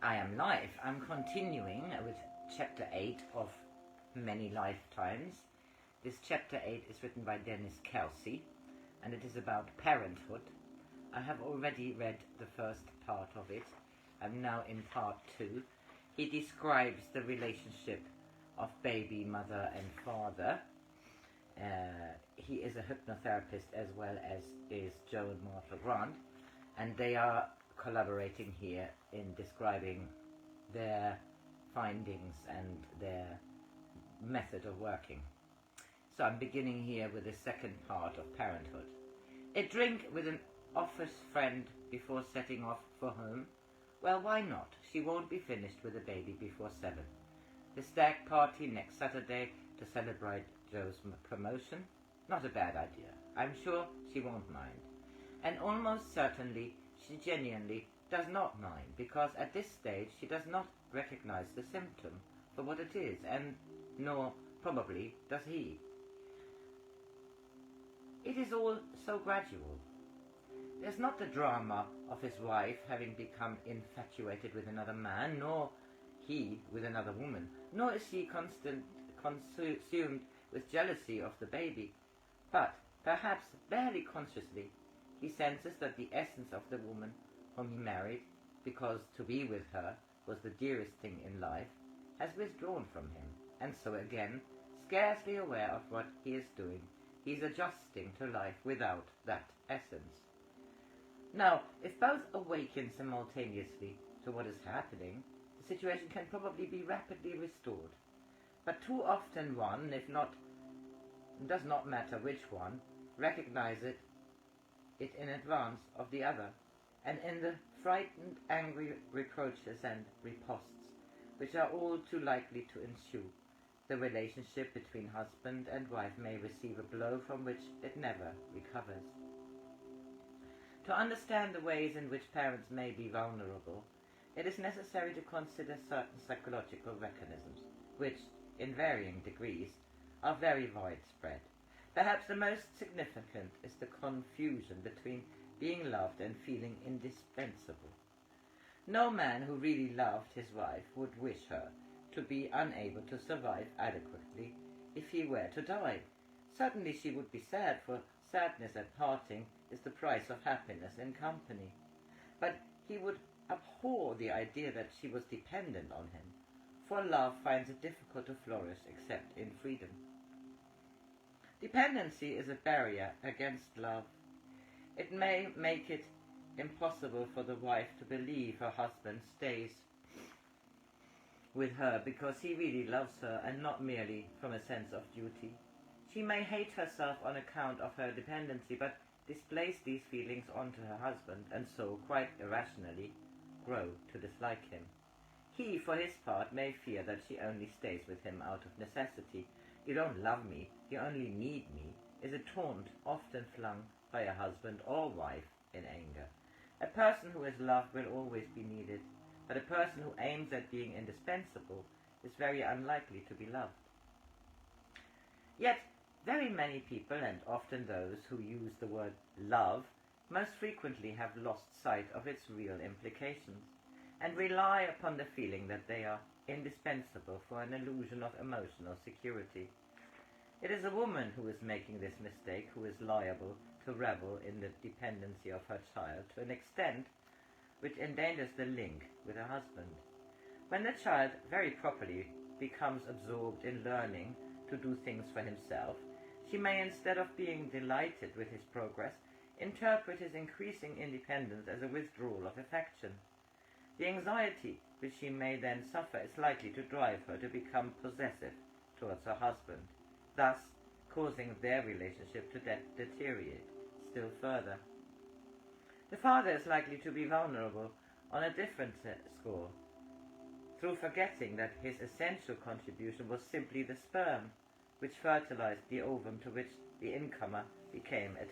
I am live. I'm continuing with chapter 8 of Many Lifetimes. This chapter 8 is written by Kelsy, and it is about parenthood. I have already read the first part of it. I'm now in part 2. He describes the relationship of baby, mother and father. He is a hypnotherapist as well as is Joan Marshall Grant, and they are collaborating here in describing their findings and their method of working. So I'm beginning here with the second part of Parenthood. A drink with an office friend before setting off for home? Well, why not? She won't be finished with the baby before 7. The stag party next Saturday to celebrate Joe's promotion? Not a bad idea. I'm sure she won't mind. And almost certainly she genuinely does not mind, because at this stage she does not recognize the symptom for what it is, and nor probably does he. It is all so gradual. There's not the drama of his wife having become infatuated with another man, nor he with another woman, nor is she consumed with jealousy of the baby. But, perhaps barely consciously, he senses that the essence of the woman whom he married, because to be with her was the dearest thing in life, has withdrawn from him, and so again, scarcely aware of what he is doing, he is adjusting to life without that essence. Now, if both awaken simultaneously to what is happening, the situation can probably be rapidly restored. But too often one, if not, does not matter which one, recognizes it in advance of the other, and in the frightened, angry reproaches and ripostes, which are all too likely to ensue, the relationship between husband and wife may receive a blow from which it never recovers. To understand the ways in which parents may be vulnerable, it is necessary to consider certain psychological mechanisms, which, in varying degrees, are very widespread. Perhaps the most significant is the confusion between being loved and feeling indispensable. No man who really loved his wife would wish her to be unable to survive adequately if he were to die. Certainly she would be sad, for sadness at parting is the price of happiness in company. But he would abhor the idea that she was dependent on him, for love finds it difficult to flourish except in freedom. Dependency is a barrier against love. It may make it impossible for the wife to believe her husband stays with her because he really loves her and not merely from a sense of duty. She may hate herself on account of her dependency, but displays these feelings onto her husband, and so, quite irrationally, grow to dislike him. He, for his part, may fear that she only stays with him out of necessity. "You don't love me, you only need me," is a taunt often flung by a husband or wife in anger. A person who is loved will always be needed, but a person who aims at being indispensable is very unlikely to be loved. Yet, very many people, and often those who use the word love, most frequently have lost sight of its real implications, and rely upon the feeling that they are indispensable for an illusion of emotional security. It is a woman who is making this mistake who is liable to revel in the dependency of her child to an extent which endangers the link with her husband. When the child very properly becomes absorbed in learning to do things for himself, she may, instead of being delighted with his progress, interpret his increasing independence as a withdrawal of affection. The anxiety which she may then suffer is likely to drive her to become possessive towards her husband, thus causing their relationship to deteriorate still further. The father is likely to be vulnerable on a different score, through forgetting that his essential contribution was simply the sperm, which fertilized the ovum to which the incomer became attached.